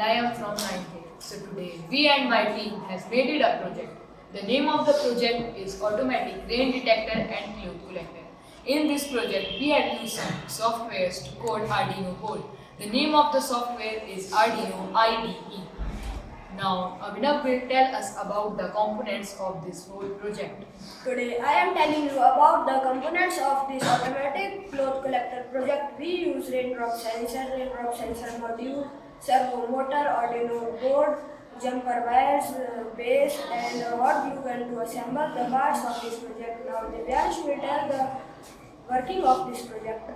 I am from 9th grade. So today we and my team has made it a project. The name of the project is Automatic Rain Detector and Cloth Collector. In this project we have used some softwares to code Arduino code. The name of the software is Arduino IDE. Now Abhinav will tell us about the components of this whole project. Today I am telling you about the components of this automatic cloth collector project. We use raindrop sensor module, servo motor, Arduino board, jumper wires, base and hot glue gun to assemble the parts of this project. Now Divyansh will tell the working of this project.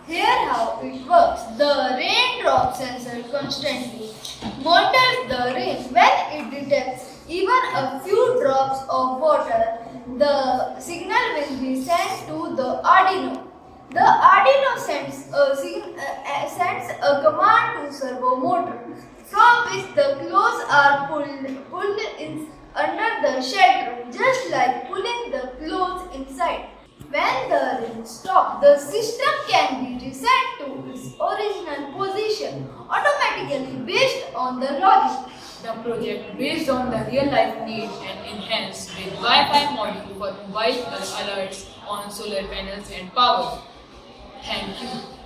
Here how it works. The raindrop sensor constantly monitors the rain. When it detects even a few drops of water, the signal will be sent to the Arduino. The Arduino sends a command to servo motor, from which the clothes are pulled in under the shelter, just like pulling the clothes inside. When the rain stops, the system can be reset to its original position automatically based on the logic. The project based on the real life need and enhanced with Wi-Fi module for mobile alerts on solar panels and power. Thank you.